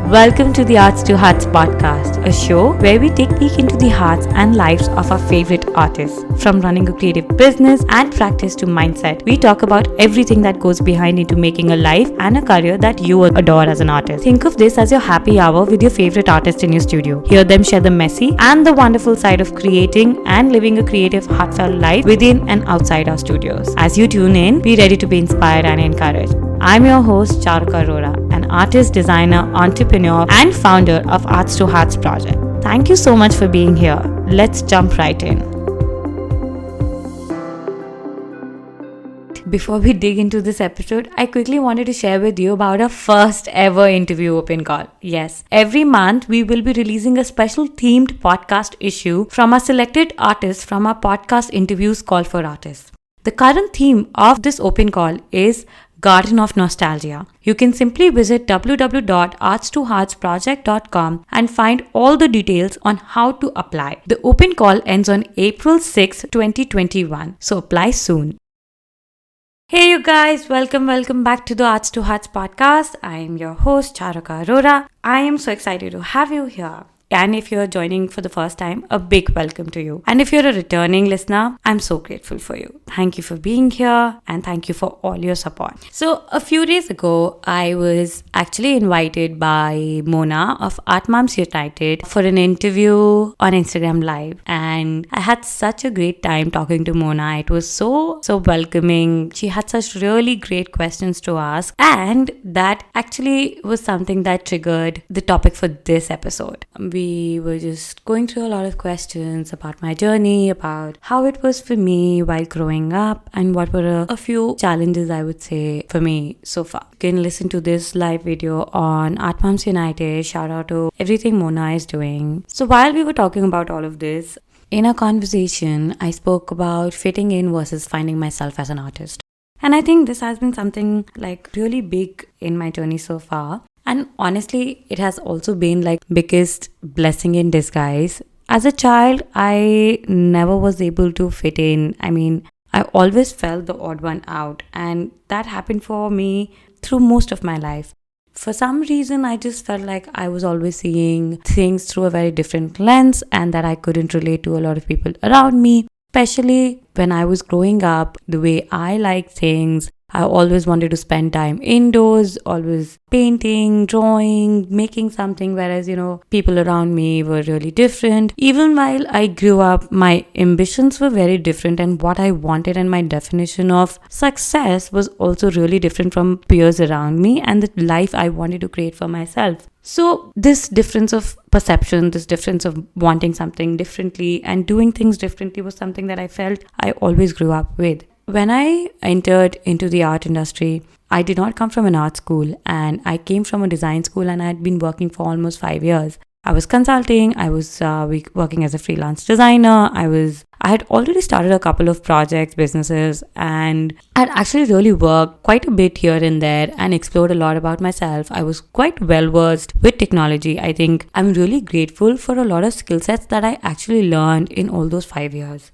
Welcome to the Arts to Hearts podcast, a show where we take a peek into the hearts and lives of our favorite artists. From running a creative business and practice to mindset, we talk about everything that goes behind into making a life and a career that you adore as an artist. Think of this as your happy hour with your favorite artist in your studio. Hear them share the messy and the wonderful side of creating and living a creative, heartfelt life within and outside our studios. As you tune in, be ready to be inspired and encouraged. I'm your host, Charuka Arora, an artist, designer, entrepreneur, and founder of Arts to Hearts project. Thank you so much for being here. Let's jump right in. Before we dig into this episode, I quickly wanted to share with you about our first ever interview open call. Yes, every month we will be releasing a special themed podcast issue from our selected artists from our podcast interviews call for artists. The current theme of this open call is Garden of Nostalgia. You can simply visit www.arts2heartsproject.com and find all the details on how to apply. The open call ends on April 6, 2021, so apply soon. Hey you guys, welcome back to the Arts to Hearts podcast. I am your host Charuka Arora. I am so excited to have you here. And if you're joining for the first time, a big welcome to you. And if you're a returning listener, I'm so grateful for you. Thank you for being here and thank you for all your support. So a few days ago, I was actually invited by Mona of Art Moms United for an interview on Instagram Live. And I had such a great time talking to Mona. It was so welcoming. She had such really great questions to ask. And that actually was something that triggered the topic for this episode. We were just going through a lot of questions about my journey, about how it was for me while growing up, and what were a few challenges I would say for me so far. You can listen to this live video on Art Moms United. Shout out to everything Mona is doing. So while we were talking about all of this, in our conversation, I spoke about fitting in versus finding myself as an artist. And I think this has been something like really big in my journey so far. And honestly, it has also been like biggest blessing in disguise. As a child, I never was able to fit in. I always felt the odd one out. And that happened for me through most of my life. For some reason, I just felt like I was always seeing things through a very different lens and that I couldn't relate to a lot of people around me. Especially when I was growing up, the way I like things, I always wanted to spend time indoors, always painting, drawing, making something, whereas, people around me were really different. Even while I grew up, my ambitions were very different and what I wanted and my definition of success was also really different from peers around me and the life I wanted to create for myself. So this difference of perception, this difference of wanting something differently and doing things differently was something that I felt I always grew up with. When I entered into the art industry, I did not come from an art school and I came from a design school and I had been working for almost 5 years. I was consulting, I was working as a freelance designer, I had already started a couple of projects, businesses, and I had actually really worked quite a bit here and there and explored a lot about myself. I was quite well versed with technology. I think I'm really grateful for a lot of skill sets that I actually learned in all those 5 years.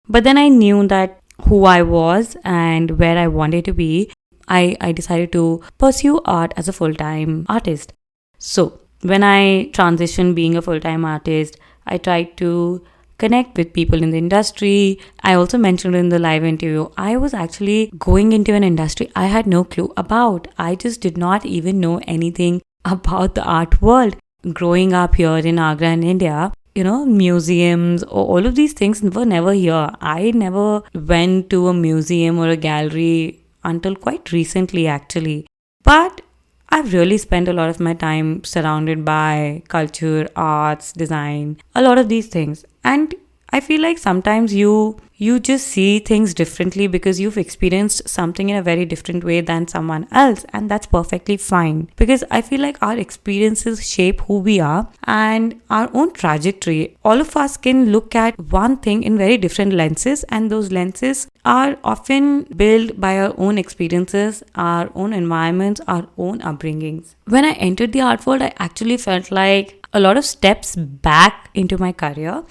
But then I knew that who I was and where I wanted to be, I decided to pursue art as a full-time artist. So when I transitioned being a full-time artist, I tried to connect with people in the industry. I also mentioned in the live interview, I was actually going into an industry I had no clue about. I just did not even know anything about the art world. Growing up here in Agra in India, museums or all of these things were never here. I never went to a museum or a gallery until quite recently actually. But I've really spent a lot of my time surrounded by culture, arts, design, a lot of these things. And I feel like sometimes you just see things differently because you've experienced something in a very different way than someone else, and that's perfectly fine. Because I feel like our experiences shape who we are and our own trajectory. All of us can look at one thing in very different lenses, and those lenses are often built by our own experiences, our own environments, our own upbringings. When I entered the art world, I actually felt like a lot of steps back into my career,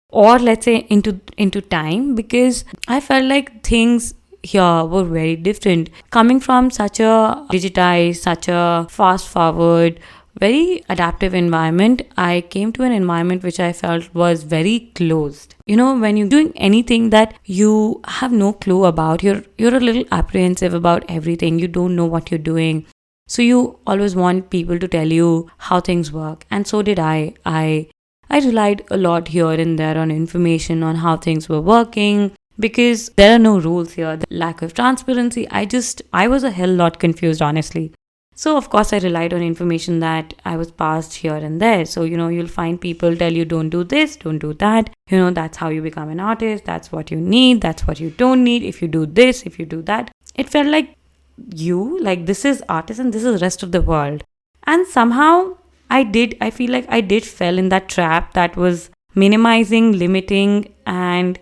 or let's say into time, because I felt like things here were very different. Coming from such a digitized, such a fast forward very adaptive environment, I came to an environment which I felt was very closed. When you're doing anything that you have no clue about, you're a little apprehensive about everything. You don't know what you're doing. So you always want people to tell you how things work. And so did I. I relied a lot here and there on information on how things were working, because there are no rules here. The lack of transparency. I was a hell lot confused, honestly. So of course I relied on information that I was passed here and there. So, you'll find people tell you don't do this, don't do that. That's how you become an artist. That's what you need. That's what you don't need. If you do this, if you do that. It felt like this is artist and this is rest of the world. And somehow I feel like I did fell in that trap that was minimizing, limiting, and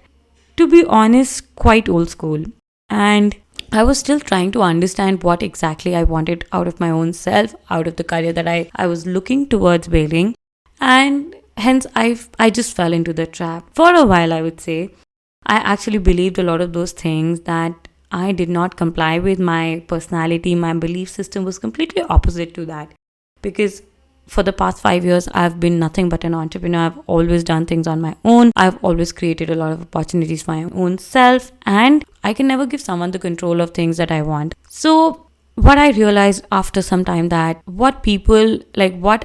to be honest, quite old school. And I was still trying to understand what exactly I wanted out of my own self, out of the career that I was looking towards building. And hence I just fell into the trap. For a while, I would say, I actually believed a lot of those things that I did not comply with. My personality, my belief system was completely opposite to that. Because for the past 5 years, I've been nothing but an entrepreneur. I've always done things on my own. I've always created a lot of opportunities for my own self. And I can never give someone the control of things that I want. So what I realized after some time, that what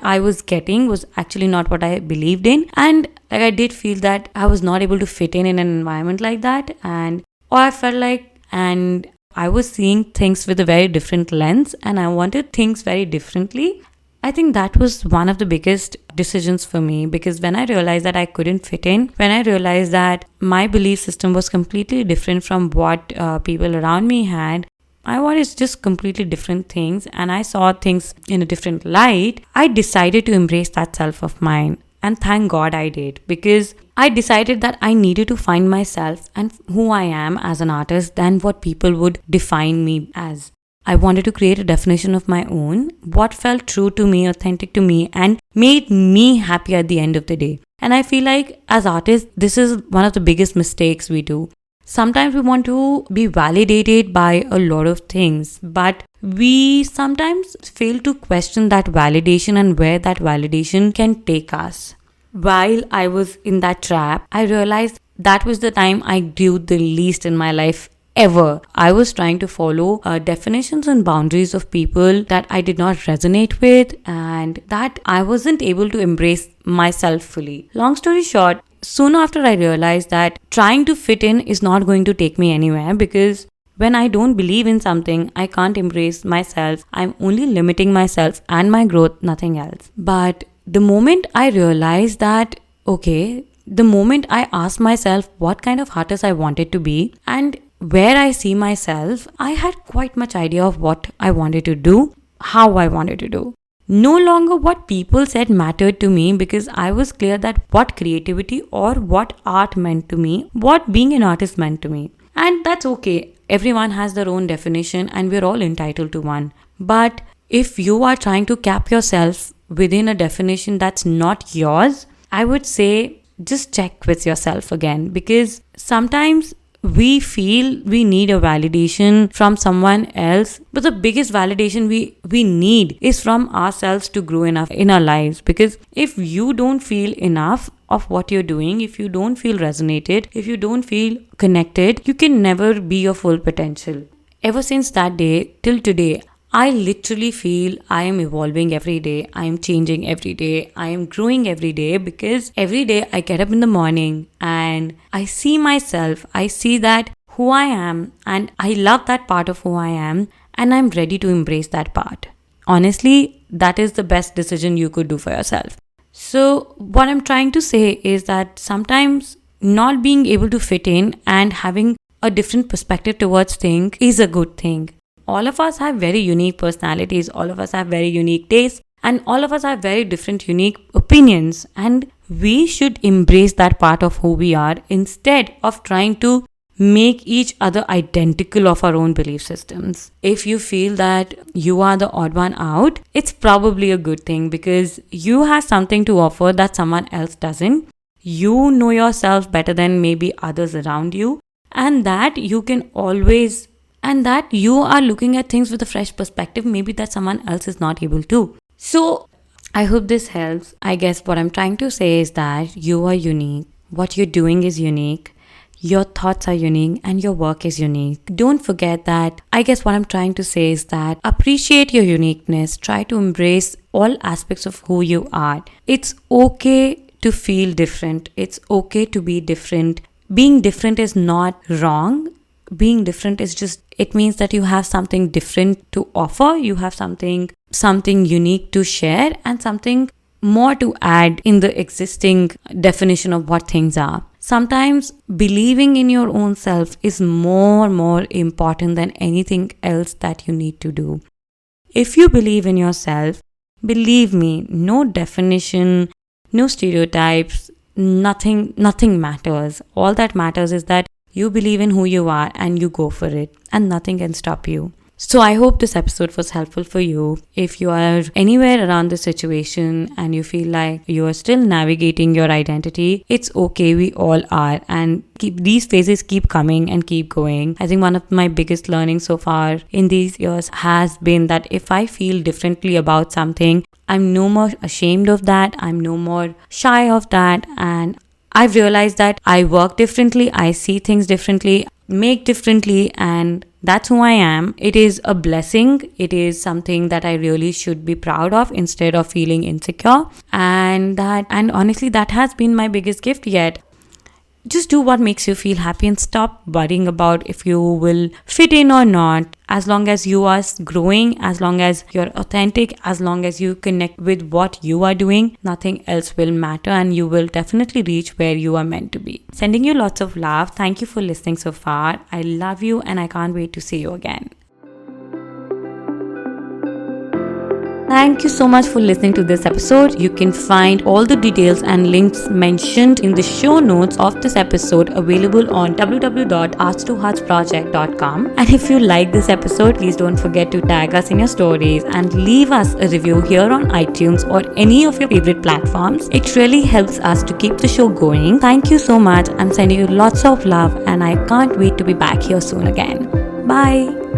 I was getting was actually not what I believed in. And I did feel that I was not able to fit in an environment like that. And I was seeing things with a very different lens, and I wanted things very differently. I think that was one of the biggest decisions for me, because when I realized that I couldn't fit in, when I realized that my belief system was completely different from what people around me had, I wanted just completely different things, and I saw things in a different light, I decided to embrace that self of mine. And thank God I did, because I decided that I needed to find myself and who I am as an artist than what people would define me as. I wanted to create a definition of my own, what felt true to me, authentic to me, and made me happy at the end of the day. And I feel like as artists, this is one of the biggest mistakes we do. Sometimes we want to be validated by a lot of things, but we sometimes fail to question that validation and where that validation can take us. While I was in that trap, I realized that was the time I grew the least in my life ever. I was trying to follow definitions and boundaries of people that I did not resonate with, and that I wasn't able to embrace myself fully. Long story short, soon after I realized that trying to fit in is not going to take me anywhere, because when I don't believe in something, I can't embrace myself. I'm only limiting myself and my growth, nothing else. But the moment I realized that, the moment I asked myself what kind of artist I wanted to be and where I see myself, I had quite much idea of what I wanted to do, how I wanted to do. No longer what people said mattered to me, because I was clear that what creativity or what art meant to me, what being an artist meant to me. And that's okay. Everyone has their own definition and we're all entitled to one. But if you are trying to cap yourself within a definition that's not yours, I would say just check with yourself again, because sometimes we feel we need a validation from someone else, but the biggest validation we need is from ourselves to grow enough in our lives. Because if you don't feel enough of what you're doing, if you don't feel resonated, if you don't feel connected, you can never be your full potential. Ever since that day till today, I literally feel I am evolving every day. I am changing every day. I am growing every day, because every day I get up in the morning and I see myself. I see that who I am, and I love that part of who I am, and I'm ready to embrace that part. Honestly, that is the best decision you could do for yourself. So what I'm trying to say is that sometimes not being able to fit in and having a different perspective towards things is a good thing. All of us have very unique personalities, all of us have very unique tastes, and all of us have very different unique opinions, and we should embrace that part of who we are instead of trying to make each other identical of our own belief systems. If you feel that you are the odd one out, it's probably a good thing, because you have something to offer that someone else doesn't. You know yourself better than maybe others around you, and that you can always and that you are looking at things with a fresh perspective, maybe that someone else is not able to. So I hope this helps. I guess what I'm trying to say is that you are unique. What you're doing is unique. Your thoughts are unique and your work is unique. Don't forget that. I guess what I'm trying to say is that appreciate your uniqueness. Try to embrace all aspects of who you are. It's okay to feel different. It's okay to be different. Being different is not wrong. Being different is just, it means that you have something different to offer. You have something unique to share and something more to add in the existing definition of what things are. Sometimes believing in your own self is more important than anything else that you need to do. If you believe in yourself, believe me, no definition, no stereotypes, nothing matters. All that matters is that you believe in who you are and you go for it, and nothing can stop you. So I hope this episode was helpful for you. If you are anywhere around this situation and you feel like you are still navigating your identity, it's okay, we all are, and these phases keep coming and keep going. I think one of my biggest learnings so far in these years has been that if I feel differently about something, I'm no more ashamed of that, I'm no more shy of that, and I've realized that I work differently, I see things differently, make differently, and that's who I am. It is a blessing. It is something that I really should be proud of instead of feeling insecure. And honestly, that has been my biggest gift yet. Just do what makes you feel happy and stop worrying about if you will fit in or not. As long as you are growing, as long as you're authentic, as long as you connect with what you are doing, nothing else will matter and you will definitely reach where you are meant to be. Sending you lots of love. Thank you for listening so far. I love you and I can't wait to see you again. Thank you so much for listening to this episode. You can find all the details and links mentioned in the show notes of this episode available on www.arts2heartsproject.com. And if you like this episode, please don't forget to tag us in your stories and leave us a review here on iTunes or any of your favorite platforms. It really helps us to keep the show going. Thank you so much. I'm sending you lots of love and I can't wait to be back here soon again. Bye.